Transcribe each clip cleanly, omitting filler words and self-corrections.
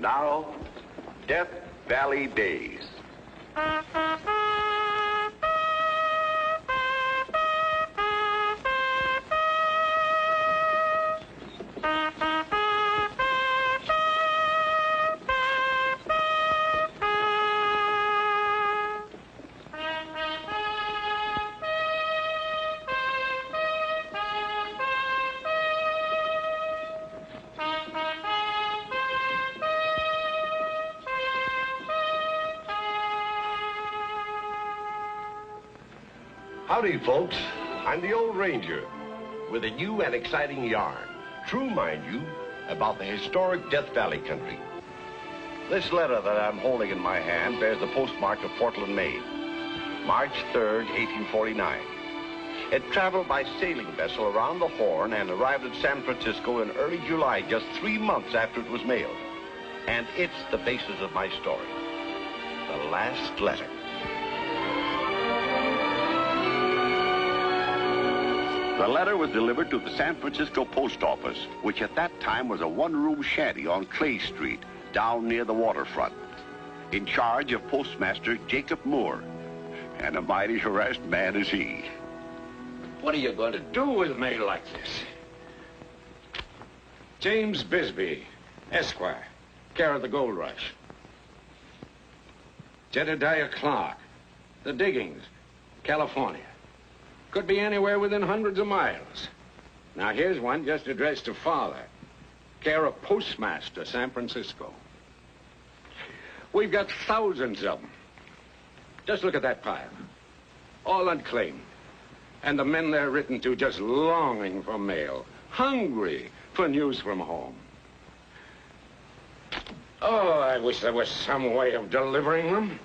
Now, Death Valley Days. Howdy, folks. I'm the old ranger with a new and exciting yarn. True, mind you, about the historic Death Valley country. This letter that I'm holding in my hand bears the postmark of Portland, Maine, March 3rd, 1849. It traveled by sailing vessel around the Horn and arrived at San Francisco in early July, just 3 months after it was mailed. And it's the basis of my story. The last letter. The letter was delivered to the San Francisco post office, which at that time was a one-room shanty on Clay Street, down near the waterfront, in charge of Postmaster Jacob Moore, and a mighty harassed man is he. What are you going to do with mail like this? James Bisbee, Esquire, care of the Gold Rush. Jedediah Clark, The Diggings, California. Could be anywhere within hundreds of miles. Now, here's one just addressed to Father. Care of Postmaster, San Francisco. We've got thousands of them. Just look at that pile. All unclaimed. And the men they're written to just longing for mail. Hungry for news from home. Oh, I wish there was some way of delivering them.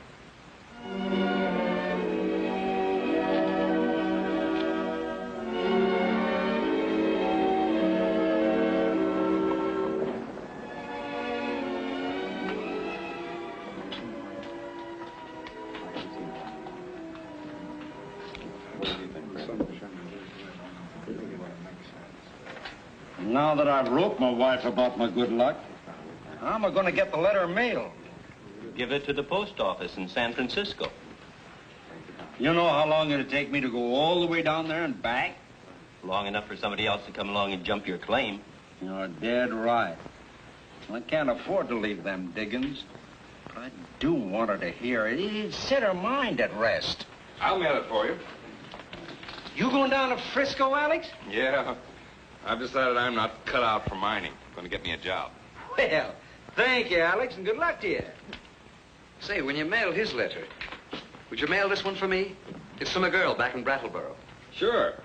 Now that I've roped my wife about my good luck, how am I going to get the letter mailed? Give it to the post office in San Francisco. You know how long it'd take me to go all the way down there and back? Long enough for somebody else to come along and jump your claim. You're dead right. I can't afford to leave them diggings. But I do want her to hear it. It'd set her mind at rest. I'll mail it for you. You going down to Frisco, Alex? Yeah. I've decided I'm not cut out for mining. Going to get me a job. Well, thank you, Alex, and good luck to you. Say, when you mail his letter, would you mail this one for me? It's from a girl back in Brattleboro. Sure.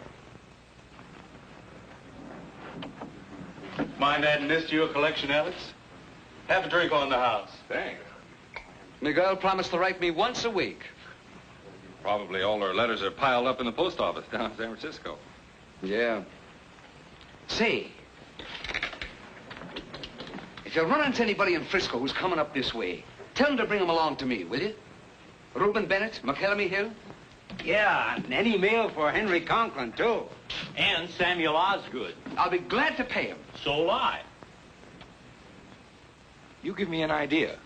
Mind adding this to your collection, Alex? Have a drink on the house. Thanks. Miguel promised to write me once a week. Probably all her letters are piled up in the post office down in San Francisco. Yeah. Say, if you run into anybody in Frisco who's coming up this way, tell them to bring them along to me, will you? Reuben Bennett, McElhemy Hill? Yeah, and any mail for Henry Conklin, too. And Samuel Osgood. I'll be glad to pay him. So'll I. You give me an idea.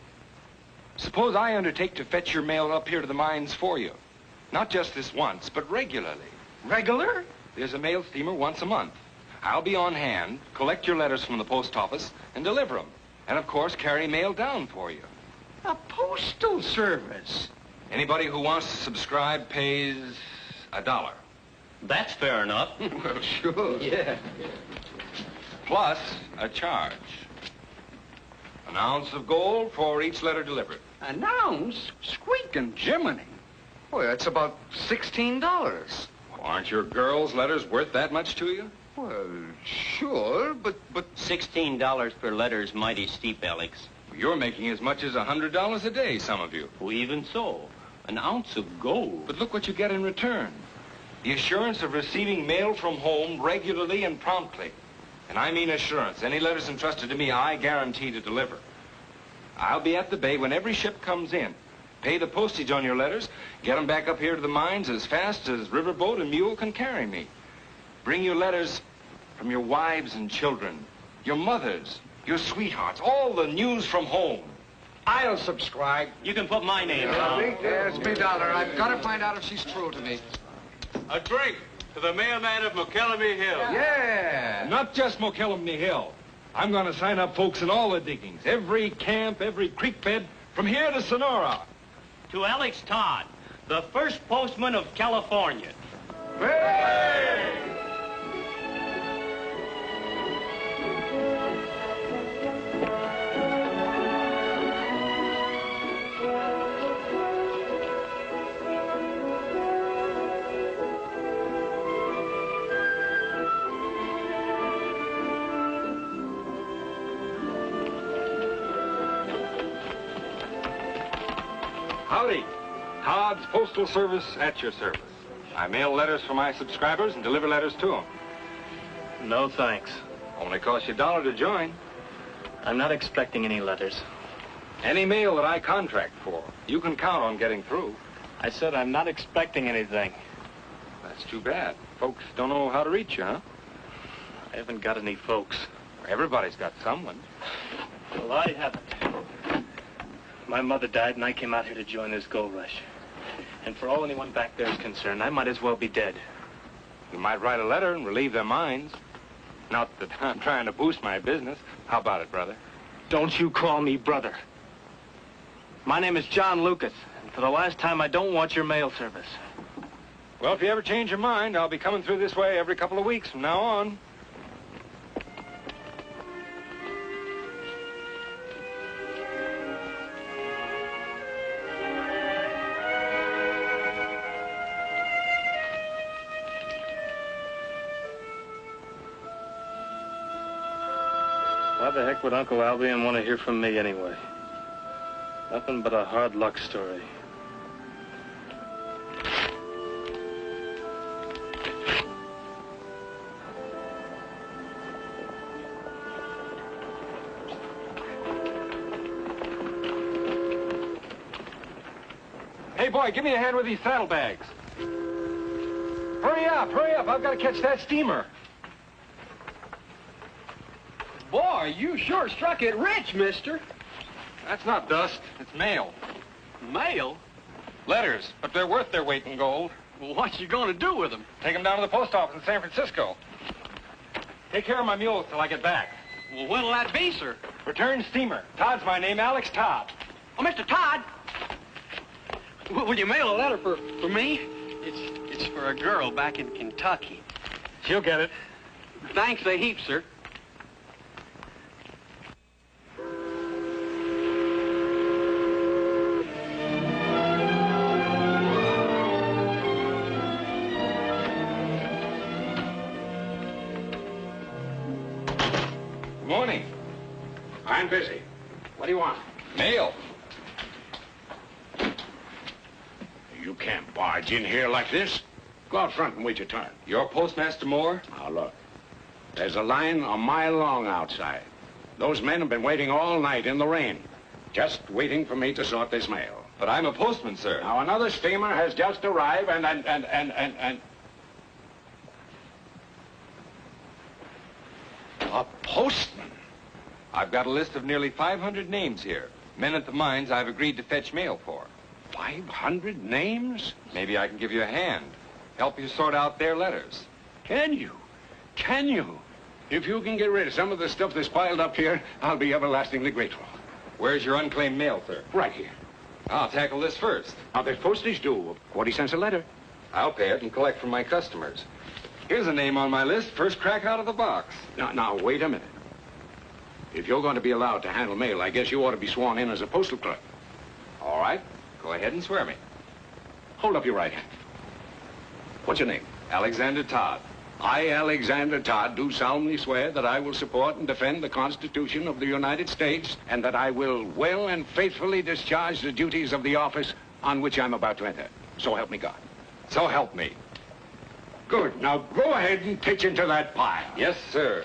Suppose I undertake to fetch your mail up here to the mines for you. Not just this once, but regularly. Regular? There's a mail steamer once a month. I'll be on hand, collect your letters from the post office, and deliver them. And, of course, carry mail down for you. A postal service. Anybody who wants to subscribe pays $1. That's fair enough. Well, sure. Yeah. Plus a charge. An ounce of gold for each letter delivered. An ounce? Squeaking Jiminy. Boy, that's about $16. Aren't your girls' letters worth that much to you? Well, sure, but... $16 per letter is mighty steep, Alex. You're making as much as $100 a day, some of you. Well, even so, an ounce of gold. But look what you get in return. The assurance of receiving mail from home regularly and promptly. And I mean assurance. Any letters entrusted to me, I guarantee to deliver. I'll be at the bay when every ship comes in. Pay the postage on your letters, get them back up here to the mines as fast as riverboat and mule can carry me. Bring your letters from your wives and children, your mothers, your sweethearts, all the news from home. I'll subscribe. You can put my name down. Yeah, it's me, dollar. I've got to find out if she's true to me. A drink to the mailman of McCallamy Hill. Yeah. Not just McCallamy Hill. I'm going to sign up folks in all the diggings, every camp, every creek bed, from here to Sonora. To Alex Todd, the first postman of California. Hey! Howdy. Todd's Postal Service at your service. I mail letters for my subscribers and deliver letters to them. No thanks. Only costs you $1 to join. I'm not expecting any letters. Any mail that I contract for, you can count on getting through. I said I'm not expecting anything. That's too bad. Folks don't know how to reach you, huh? I haven't got any folks. Everybody's got someone. Well, I haven't. My mother died, and I came out here to join this gold rush. And for all anyone back there is concerned, I might as well be dead. You might write a letter and relieve their minds. Not that I'm trying to boost my business. How about it, brother? Don't you call me brother. My name is John Lucas, and for the last time, I don't want your mail service. Well, if you ever change your mind, I'll be coming through this way every couple of weeks from now on. Why the heck would Uncle Albion want to hear from me anyway? Nothing but a hard luck story. Hey, boy, give me a hand with these saddlebags. Hurry up, hurry up. I've got to catch that steamer. Boy, you sure struck it rich, mister. That's not dust. It's mail. Mail? Letters, but they're worth their weight in gold. Well, what you gonna do with them? Take them down to the post office in San Francisco. Take care of my mules till I get back. Well, when'll that be, sir? Return steamer. Todd's my name, Alex Todd. Oh, Mr. Todd! Will you mail a letter for me? It's for a girl back in Kentucky. She'll get it. Thanks a heap, sir. Good morning. I'm busy. What do you want? Mail. You can't barge in here like this. Go out front and wait your turn. You're Postmaster Moore? Now, look. There's a line a mile long outside. Those men have been waiting all night in the rain, just waiting for me to sort this mail. But I'm a postman, sir. Now, another steamer has just arrived, and... A postman? I've got a list of nearly 500 names here. Men at the mines I've agreed to fetch mail for. 500 names? Maybe I can give you a hand. Help you sort out their letters. Can you? Can you? If you can get rid of some of the stuff that's piled up here, I'll be everlastingly grateful. Where's your unclaimed mail, sir? Right here. I'll tackle this first. Now, there's postage due, 40 cents a letter. I'll pay it and collect from my customers. Here's a name on my list, first crack out of the box. Now, wait a minute. If you're going to be allowed to handle mail, I guess you ought to be sworn in as a postal clerk. All right, go ahead and swear me. Hold up your right hand. What's your name? Alexander Todd. I, Alexander Todd, do solemnly swear that I will support and defend the Constitution of the United States, and that I will well and faithfully discharge the duties of the office on which I'm about to enter. So help me God. So help me. Good. Now go ahead and pitch into that pile. Yes, sir.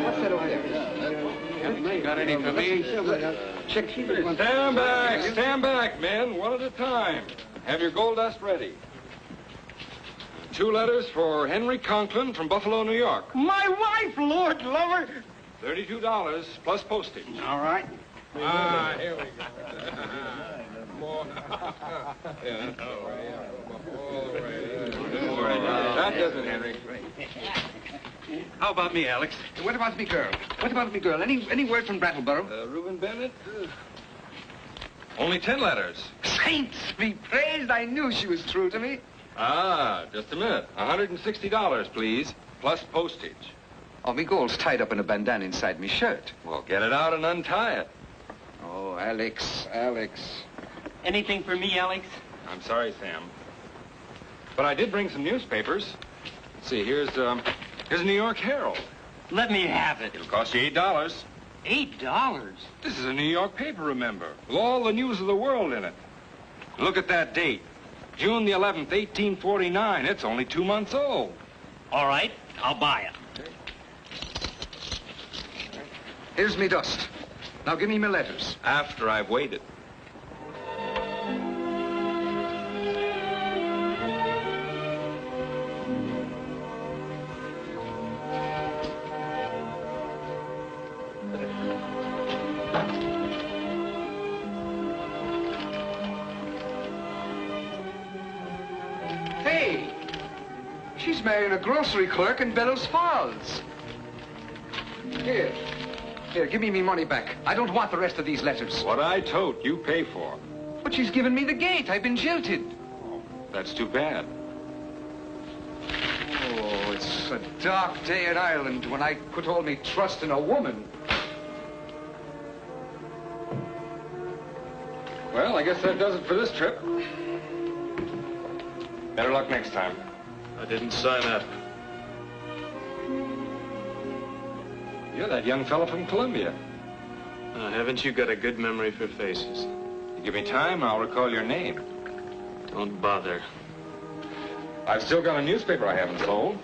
What's that over there? got any for me? Stand back, men, one at a time. Have your gold dust ready. 2 letters for Henry Conklin from Buffalo, New York. My wife, Lord Lover. $32 plus postage. All right. Here we go. That does it, Henry. How about me, Alex? What about me, girl? What about me, girl? Any word from Brattleboro? Reuben Bennett? Only 10 letters. Saints be praised! I knew she was true to me. Just a minute. $160, please, plus postage. Oh, me gold's tied up in a bandana inside me shirt. Well, get it out and untie it. Oh, Alex, Alex. Anything for me, Alex? I'm sorry, Sam. But I did bring some newspapers. Let's see, here's a New York Herald. Let me have it. It'll cost you $8. $8? This is a New York paper, remember, with all the news of the world in it. Look at that date. June the 11th, 1849. It's only 2 months old. All right, I'll buy it. Here's me dust. Now give me my letters. After I've waited. Hey, she's marrying a grocery clerk in Bellows Falls. Here, give me me money back. I don't want the rest of these letters. What I tote, you pay for. But she's given me the gate. I've been jilted. Oh, that's too bad. Oh, it's a dark day in Ireland when I put all me trust in a woman. Well, I guess that does it for this trip. Better luck next time. I didn't sign up. You're that young fellow from Columbia. Haven't you got a good memory for faces? You give me time, I'll recall your name. Don't bother. I've still got a newspaper I haven't sold.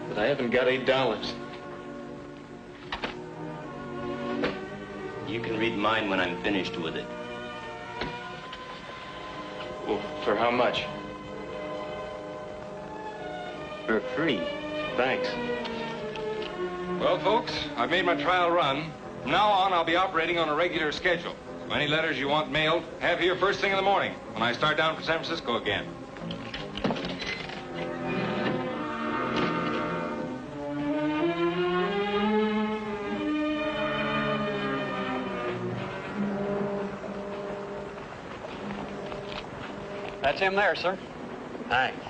But I haven't got $8. You can read mine when I'm finished with it. Well, for how much? For free. Thanks. Well, folks, I've made my trial run. From now on, I'll be operating on a regular schedule. So any letters you want mailed, have here first thing in the morning when I start down for San Francisco again. That's him there, sir. Thanks.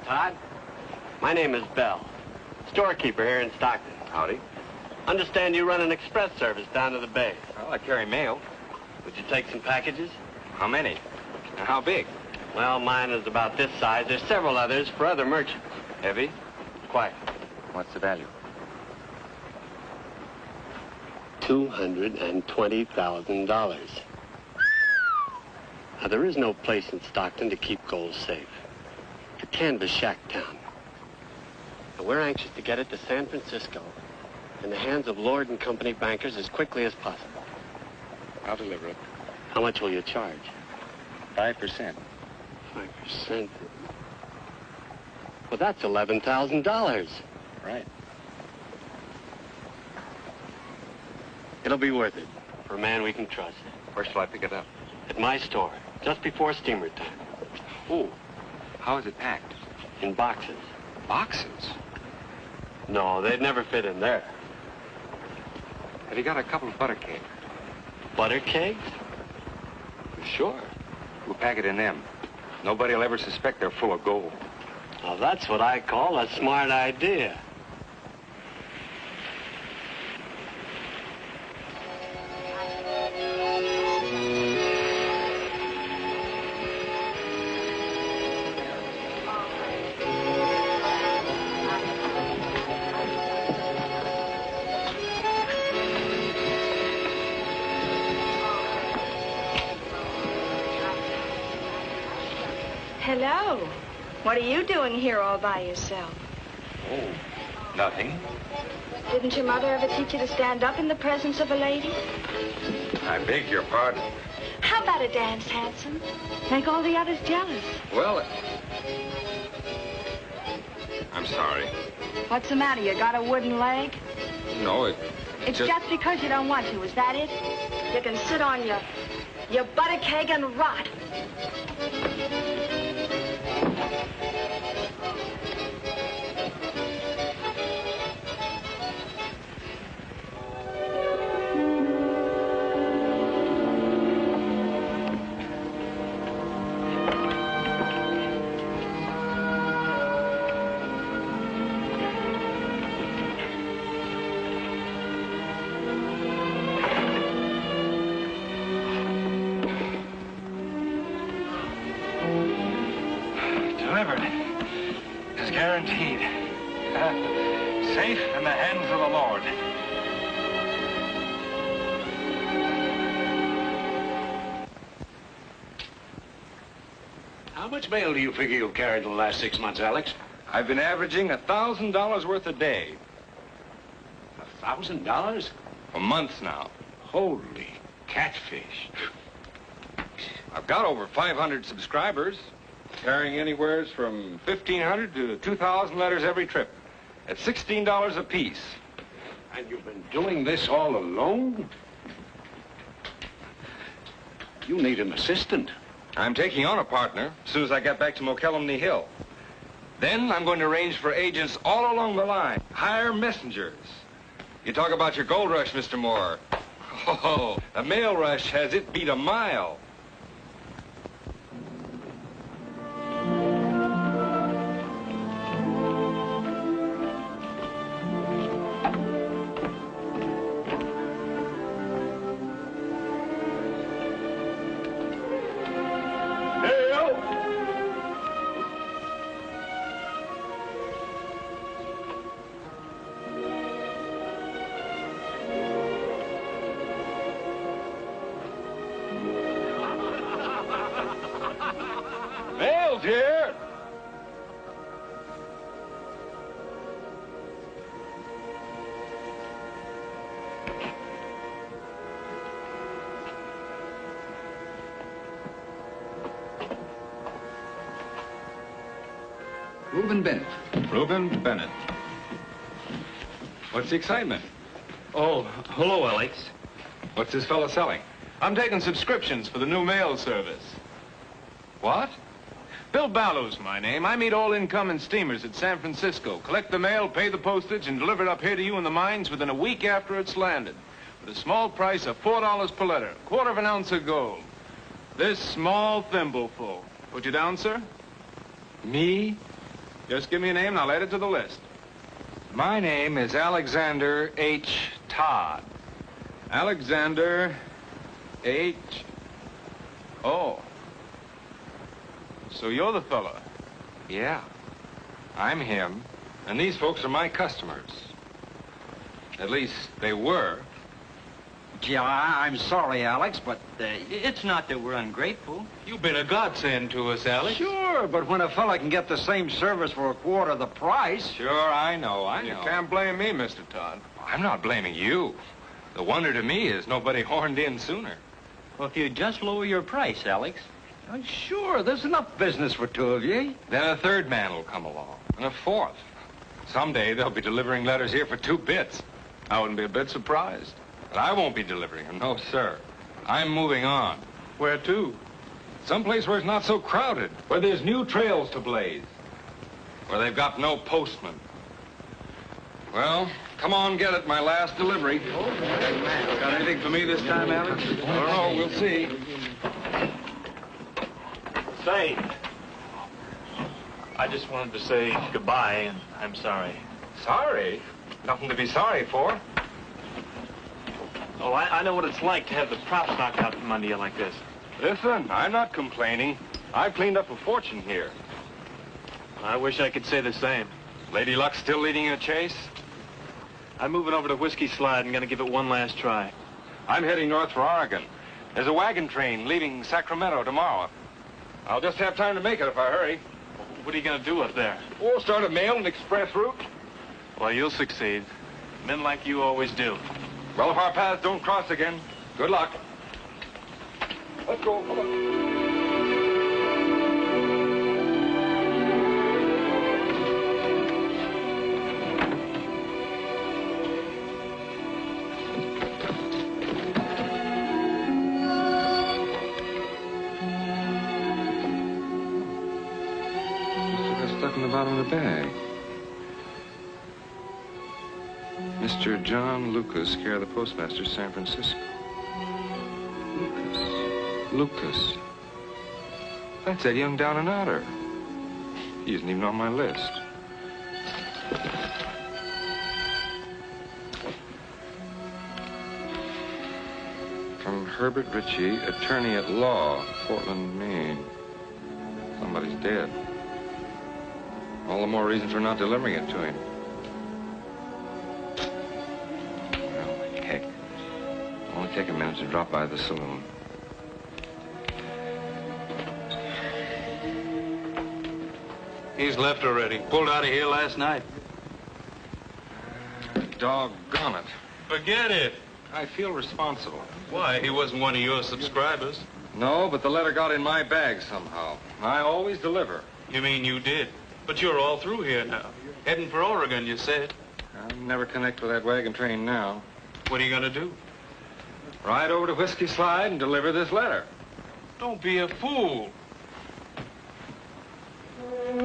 Todd, my name is Bell, storekeeper here in Stockton. Howdy. Understand you run an express service down to the bay. Well, I carry mail. Would you take some packages? How many? And how big? Well, mine is about this size. There's several others for other merchants. Heavy? Quite. What's the value? $220,000. Now, there is no place in Stockton to keep gold safe. It's a canvas shack town. Now, we're anxious to get it to San Francisco in the hands of Lord and Company bankers as quickly as possible. I'll deliver it. How much will you charge? 5%. 5%? Well, that's $11,000. Right. It'll be worth it for a man we can trust. Where shall I pick it up? At my store, just before steamer time. Oh, how is it packed? In boxes. Boxes? No, they'd never fit in there. Have you got a couple of butter cakes? Butter kegs? Sure. We'll pack it in them. Nobody will ever suspect they're full of gold. Now, that's what I call a smart idea. Hello. What are you doing here all by yourself? Oh, nothing. Didn't your mother ever teach you to stand up in the presence of a lady? I beg your pardon. How about a dance, handsome? Make all the others jealous. Well, I'm sorry. What's the matter? You got a wooden leg? No, It's just because you don't want to, is that it? You can sit on your butter keg and rot. Delivered. Is guaranteed. Safe in the hands of the Lord. How much mail do you figure you've carried in the last 6 months, Alex? I've been averaging $1,000 worth a day. $1,000? For months now. Holy catfish. I've got over 500 subscribers, carrying anywhere from 1,500 to 2,000 letters every trip, at $16 a piece. And you've been doing this all alone? You need an assistant. I'm taking on a partner as soon as I get back to McCann-Erickson Hill. Then I'm going to arrange for agents all along the line, hire messengers. You talk about your gold rush, Mr. Moore. Oh, the mail rush has it beat a mile. Mail's here. Reuben Bennett. Reuben Bennett. What's the excitement? Oh, hello, Alex. What's this fella selling? I'm taking subscriptions for the new mail service. What? Bill Ballow's my name. I meet all incoming steamers at San Francisco, collect the mail, pay the postage, and deliver it up here to you in the mines within a week after it's landed. With a small price of $4 per letter, quarter of an ounce of gold. This small thimbleful. Put you down, sir? Me? Just give me a name and I'll add it to the list. My name is Alexander H. Todd. Alexander H. Oh. So you're the fella. Yeah, I'm him, and these folks are my customers. At least, they were. Gee, I'm sorry, Alex, but it's not that we're ungrateful. You've been a godsend to us, Alex. Sure, but when a fella can get the same service for a quarter of the price... Sure, I know. You can't blame me, Mr. Todd. I'm not blaming you. The wonder to me is nobody horned in sooner. Well, if you just lower your price, Alex. Oh, sure, there's enough business for two of you. Then a third man will come along, and a fourth. Someday they'll be delivering letters here for 2 bits. I wouldn't be a bit surprised. But I won't be delivering them, no, sir. I'm moving on. Where to? Someplace where it's not so crowded, where there's new trails to blaze, where they've got no postman. Well, come on, get it, my last delivery. Got anything for me this time, Alex? I don't know, we'll see. Say, I just wanted to say goodbye, and I'm sorry. Sorry? Nothing to be sorry for. Oh, I know what it's like to have the props knocked out from under you like this. Listen, I'm not complaining. I've cleaned up a fortune here. I wish I could say the same. Lady Luck's still leading a chase? I'm moving over to Whiskey Slide and gonna give it one last try. I'm heading north for Oregon. There's a wagon train leaving Sacramento tomorrow. I'll just have time to make it if I hurry. What are you going to do up there? Oh, start a mail and express route. Well, you'll succeed. Men like you always do. Well, if our paths don't cross again, good luck. Let's go. Come on. Stuck in the bottom of the bag. Mr. John Lucas, care of the postmaster, San Francisco. Lucas. That's that young down and outer. He isn't even on my list. From Herbert Ritchie, attorney at law, Portland, Maine. Somebody's dead. All the more reason for not delivering it to him. Well, heck. Only take a minute to drop by the saloon. He's left already. Pulled out of here last night. Doggone it. Forget it. I feel responsible. Why? He wasn't one of your subscribers. No, but the letter got in my bag somehow. I always deliver. You mean you did? But you're all through here now. Heading for Oregon, you said. I'll never connect with that wagon train now. What are you going to do? Ride over to Whiskey Slide and deliver this letter. Don't be a fool. You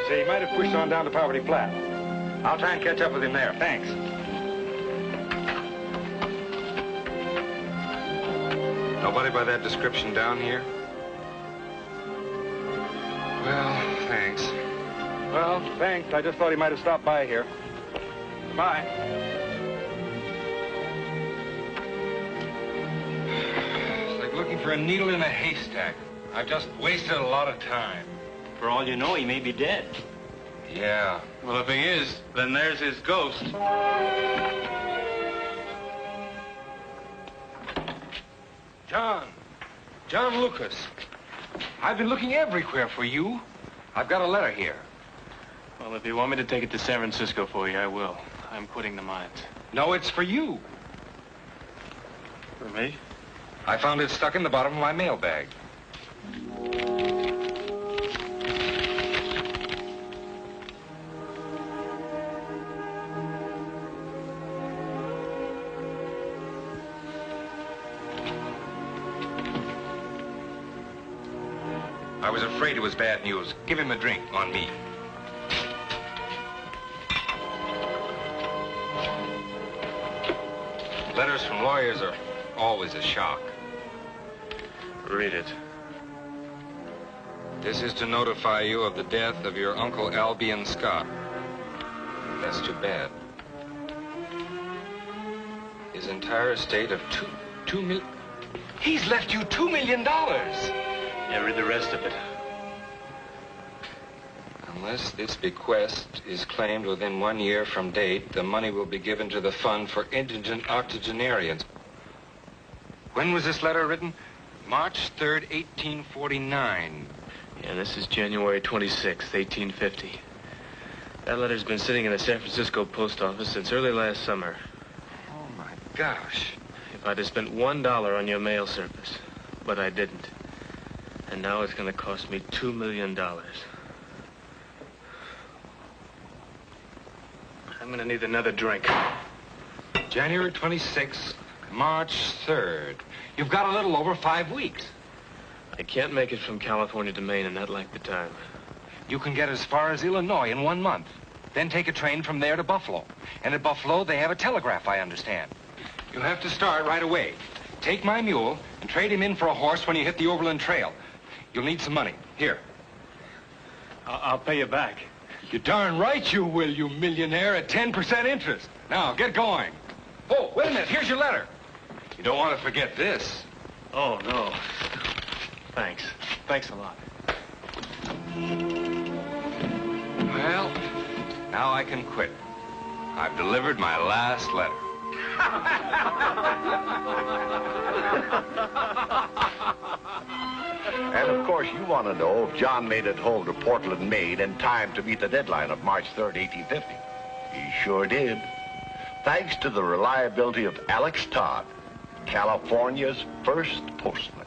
see, he might have pushed on down to Poverty Flat. I'll try and catch up with him there. Thanks. Nobody by that description down here? Well, thanks. Well, thanks. I just thought he might have stopped by here. Bye. It's like looking for a needle in a haystack. I've just wasted a lot of time. For all you know, he may be dead. Yeah. Well, if he is, then there's his ghost. John Lucas. I've been looking everywhere for you. I've got a letter here. Well, if you want me to take it to San Francisco for you, I will. I'm quitting the mines. No, it's for you. For me? I found it stuck in the bottom of my mail bag. I was afraid it was bad news. Give him a drink on me. Letters from lawyers are always a shock. Read it. This is to notify you of the death of your Uncle Albion Scott. That's too bad. His entire estate of $2 million. He's left you $2 million. Yeah, read the rest of it. Unless this bequest is claimed within 1 year from date, the money will be given to the fund for indigent octogenarians. When was this letter written? March 3rd, 1849. Yeah, this is January 26th, 1850. That letter's been sitting in the San Francisco post office since early last summer. Oh, my gosh. If I'd have spent $1 on your mail service, but I didn't. And now it's going to cost me $2 million. I'm going to need another drink. January 26th, March 3rd. You've got a little over 5 weeks. I can't make it from California to Maine in that length of time. You can get as far as Illinois in 1 month. Then take a train from there to Buffalo. And at Buffalo, they have a telegraph, I understand. You'll have to start right away. Take my mule and trade him in for a horse when you hit the Overland Trail. You'll need some money. Here. I'll pay you back. You're darn right you will, you millionaire, at 10% interest. Now, get going. Oh, wait a minute. Here's your letter. You don't want to forget this. Oh, no. Thanks. Thanks a lot. Well, now I can quit. I've delivered my last letter. And of course, you want to know if John made it home to Portland, Maine in time to meet the deadline of March 3rd, 1850. He sure did. Thanks to the reliability of Alex Todd, California's first postman.